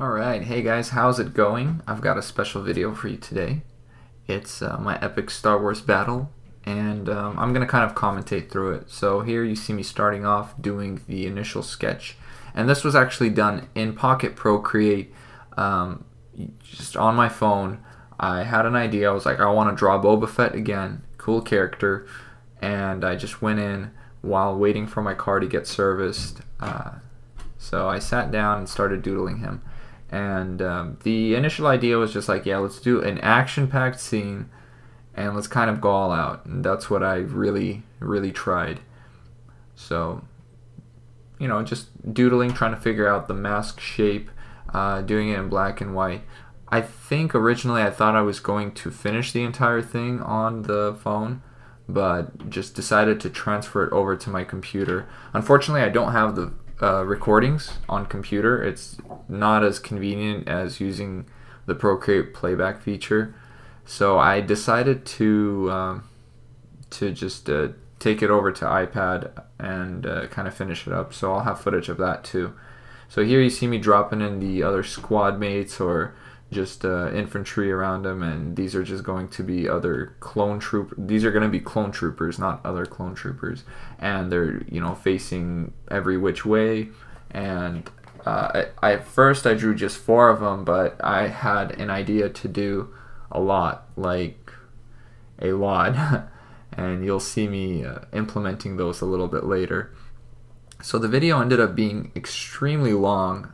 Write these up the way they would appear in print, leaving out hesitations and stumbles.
Alright, hey guys, how's it going? I've got a special video for you today. It's my epic Star Wars battle, and I'm going to kind of commentate through it. So here you see me starting off doing the initial sketch, and this was actually done in Pocket Procreate, just on my phone. I had an idea. I was like, I want to draw Boba Fett again, cool character, and I just went in while waiting for my car to get serviced. So I sat down and started doodling him. And the initial idea was just like, yeah, let's do an action-packed scene and let's kind of go all out. And that's what I really tried. So, you know, just doodling, trying to figure out the mask shape, doing it in black and white. I think originally I thought I was going to finish the entire thing on the phone, but just decided to transfer it over to my computer. Unfortunately, I don't have the recordings on computer. It's not as convenient as using the Procreate playback feature, so I decided to just take it over to iPad and kind of finish it up. So I'll have footage of that too. So here you see me dropping in the other squad mates or just infantry around them, and these are just going to be other clone troop. These are going to be clone troopers, not other clone troopers, and they're, you know, facing every which way. And at first I drew just 4 of them, but I had an idea to do a lot, like a lot, and you'll see me implementing those a little bit later. So the video ended up being extremely long.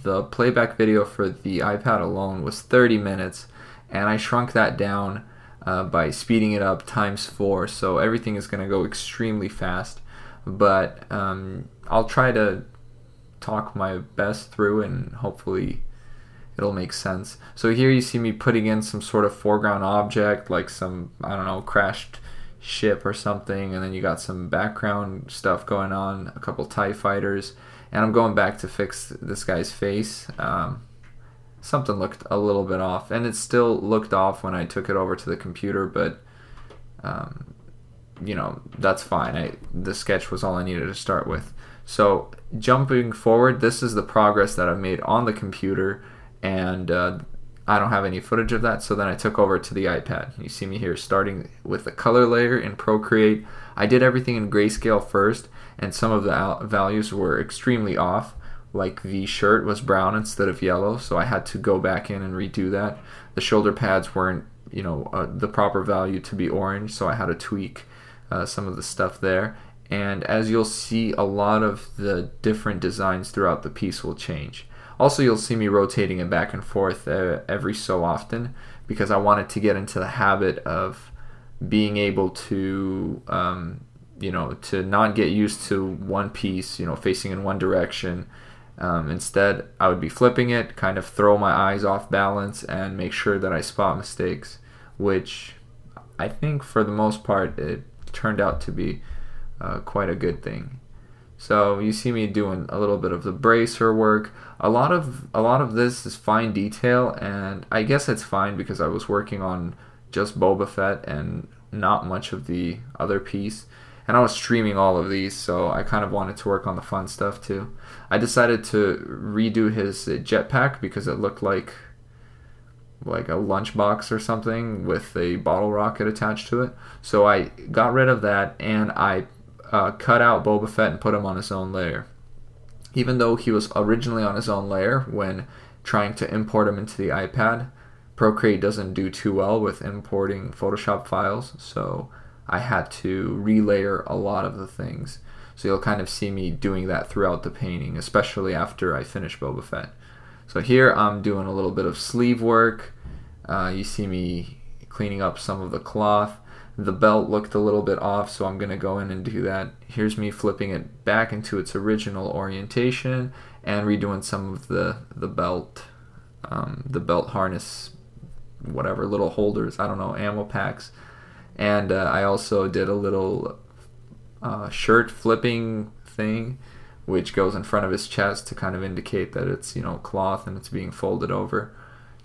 The playback video for the iPad alone was 30 minutes, and I shrunk that down by speeding it up ×4, so everything is going to go extremely fast. But I'll try to talk my best through, and hopefully it'll make sense. So here you see me putting in some sort of foreground object, like some, I don't know, crashed ship or something, and then you got some background stuff going on, a couple TIE fighters, and I'm going back to fix this guy's face. Something looked a little bit off, and it still looked off when I took it over to the computer, but you know, that's fine. The sketch was all I needed to start with. So jumping forward, this is the progress that I've made on the computer, and I don't have any footage of that, so then I took over to the iPad. You see me here starting with the color layer in Procreate. I did everything in grayscale first, and some of the values were extremely off, like the shirt was brown instead of yellow, so I had to go back in and redo that. The shoulder pads weren't, you know, the proper value to be orange, so I had to tweak some of the stuff there. And as you'll see, a lot of the different designs throughout the piece will change. Also, you'll see me rotating it back and forth every so often, because I wanted to get into the habit of being able to, you know, to not get used to one piece, you know, facing in one direction. Instead, I would be flipping it, kind of throw my eyes off balance, and make sure that I spot mistakes, which I think for the most part it turned out to be quite a good thing. So you see me doing a little bit of the bracer work. A lot of this is fine detail, and I guess it's fine because I was working on just Boba Fett and not much of the other piece. And I was streaming all of these, so I kind of wanted to work on the fun stuff too. I decided to redo his jetpack because it looked like a lunchbox or something with a bottle rocket attached to it. So I got rid of that, and I cut out Boba Fett and put him on his own layer. Even though he was originally on his own layer when trying to import him into the iPad, Procreate doesn't do too well with importing Photoshop files, so I had to relayer a lot of the things. So you'll kind of see me doing that throughout the painting, especially after I finish Boba Fett. So here I'm doing a little bit of sleeve work. You see me cleaning up some of the cloth. The belt looked a little bit off, so I'm going to go in and do that. Here's me flipping it back into its original orientation and redoing some of the belt harness, whatever, little holders, I don't know, ammo packs. And I also did a little shirt flipping thing, which goes in front of his chest to kind of indicate that it's, you know, cloth and it's being folded over.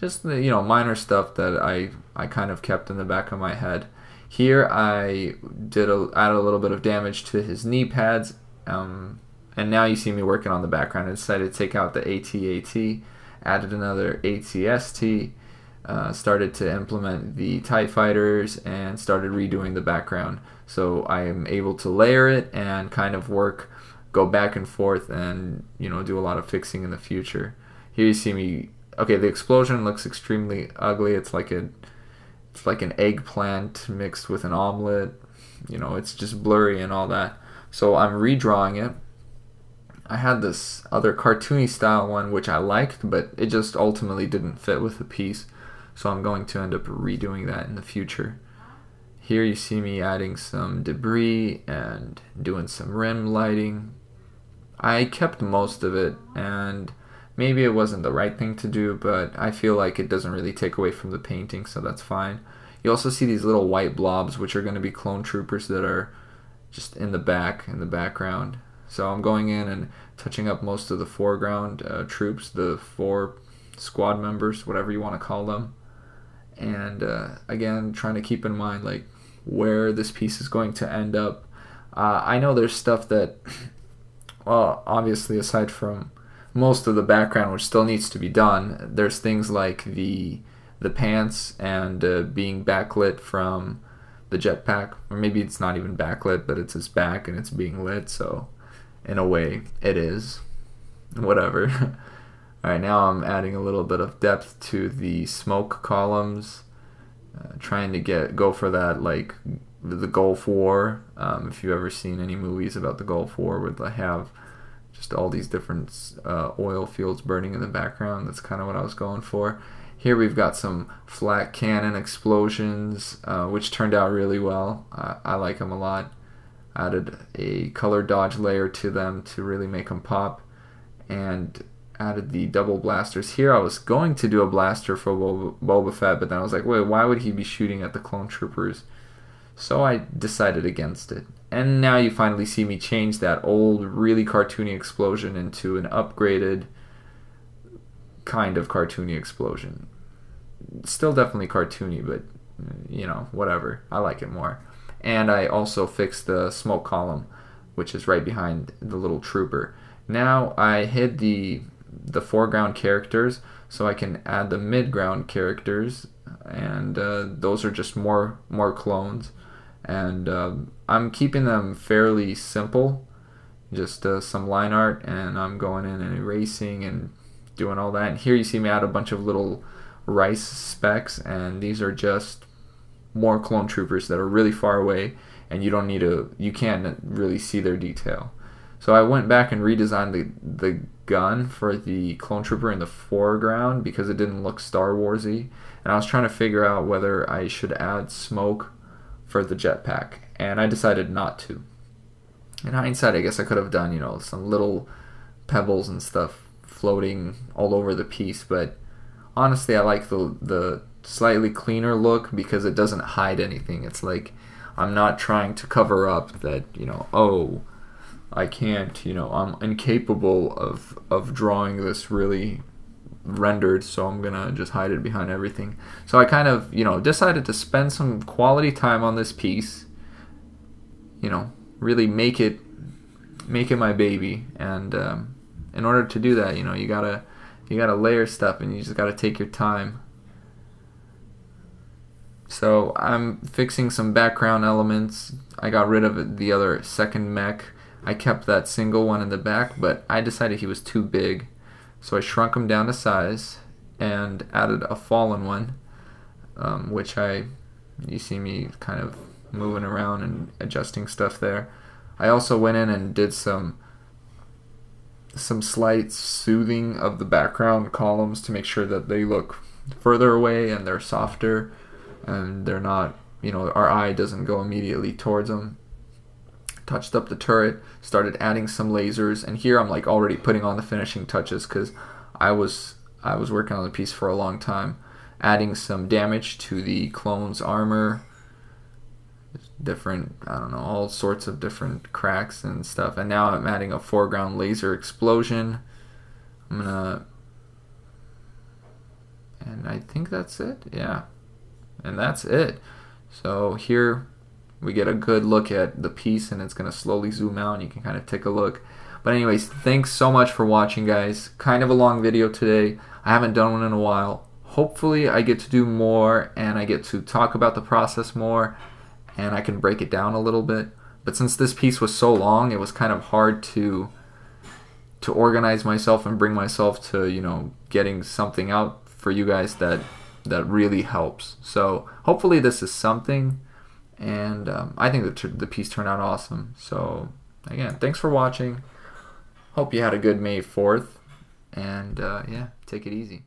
Just, you know, minor stuff that I kind of kept in the back of my head. Here I added a little bit of damage to his knee pads, and now you see me working on the background. I decided to take out the AT-AT added another ATST, started to implement the TIE fighters, and started redoing the background. So I am able to layer it and kind of go back and forth, and do a lot of fixing in the future. Here you see me. Okay, the explosion looks extremely ugly. It's like an eggplant mixed with an omelet. It's just blurry and all that. So I'm redrawing it. I had this other cartoony style one which I liked, but it just ultimately didn't fit with the piece. So I'm going to end up redoing that in the future. Here you see me adding some debris and doing some rim lighting. I kept most of it, and maybe it wasn't the right thing to do, but I feel like it doesn't really take away from the painting, so that's fine. You also see these little white blobs, which are going to be clone troopers that are just in the background. So I'm going in and touching up most of the foreground troops, the 4 squad members, whatever you want to call them. And again, trying to keep in mind like where this piece is going to end up. I know there's stuff that, well, obviously aside from most of the background which still needs to be done, there's things like the pants and being backlit from the jetpack, or maybe it's not even backlit, but it's his back and it's being lit, so in a way it is. Whatever. Alright, now I'm adding a little bit of depth to the smoke columns, trying to go for that, like the Gulf War. If you've ever seen any movies about the Gulf War where they have just all these different oil fields burning in the background, that's kind of what I was going for. Here we've got some flat cannon explosions, which turned out really well. I like them a lot. Added a color dodge layer to them to really make them pop, and added the double blasters. Here I was going to do a blaster for Boba Fett, but then I was like, wait, why would he be shooting at the clone troopers? So I decided against it. And now you finally see me change that old, really cartoony explosion into an upgraded kind of cartoony explosion. Still definitely cartoony, but whatever. I like it more. And I also fixed the smoke column, which is right behind the little trooper. Now I hid the foreground characters, so I can add the midground characters, and those are just more clones. And I'm keeping them fairly simple, just some line art, and I'm going in and erasing and doing all that. And here you see me add a bunch of little rice specks, and these are just more clone troopers that are really far away, and you can't really see their detail. So I went back and redesigned the gun for the clone trooper in the foreground because it didn't look Star Warsy, and I was trying to figure out whether I should add smoke for the jetpack, and I decided not to. In hindsight, I guess I could have done some little pebbles and stuff floating all over the piece, but honestly I like the slightly cleaner look because it doesn't hide anything. It's like I'm not trying to cover up that oh, I can't, I'm incapable of drawing this really rendered, so I'm gonna just hide it behind everything. So I kind of decided to spend some quality time on this piece, really make it my baby. And in order to do that, you gotta layer stuff, and you just gotta take your time. So I'm fixing some background elements. I got rid of the other second mech. I kept that single one in the back, but I decided he was too big, so I shrunk him down to size and added a fallen one, which you see me kind of moving around and adjusting stuff there. I also went in and did some slight soothing of the background columns to make sure that they look further away and they're softer and they're not, our eye doesn't go immediately towards them. Touched up the turret, started adding some lasers, and here I'm like already putting on the finishing touches because I was working on the piece for a long time, adding some damage to the clone's armor, different, I don't know, all sorts of different cracks and stuff. And now I'm adding a foreground laser explosion. And I think that's it. Yeah, and that's it. So here we get a good look at the piece, and it's going to slowly zoom out and you can kind of take a look. But anyways, thanks so much for watching, guys. Kind of a long video today. I haven't done one in a while. Hopefully I get to do more and I get to talk about the process more and I can break it down a little bit. But since this piece was so long, it was kind of hard to organize myself and bring myself to, you know, getting something out for you guys that really helps. So hopefully this is something, and I think the piece turned out awesome. So again, thanks for watching. Hope you had a good May 4th, and yeah, take it easy.